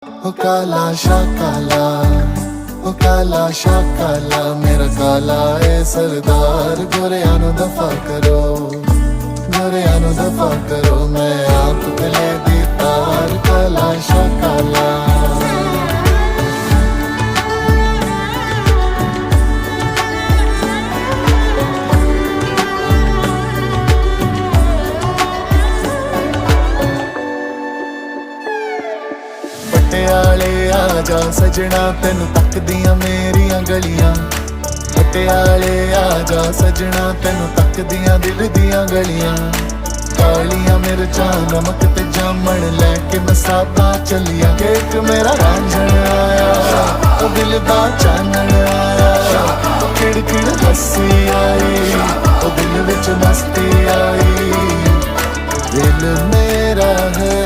ओ काला शाकाला, ओ काला शाकाला, मेरा काला ए सरदार, गोरियां नू दफा करो, गोरियां नू दफा करो, मैं आप गले दी तार, काला शाकाला। पटियाले आजा सजना, तेनू तकदियां मेरियां गलियां, पटियाले आजा सजना, तेनू तकदियां दिल दियां गलियां, कालियां मिर्चां नमक ते जामन लैके मसाबा चलिया, केक मेरा रांझण आया, ओ दिल दा चानण आया, ओ खिड़ हसी आई, ओ दिल विच मस्ती आई, दिल मेरा है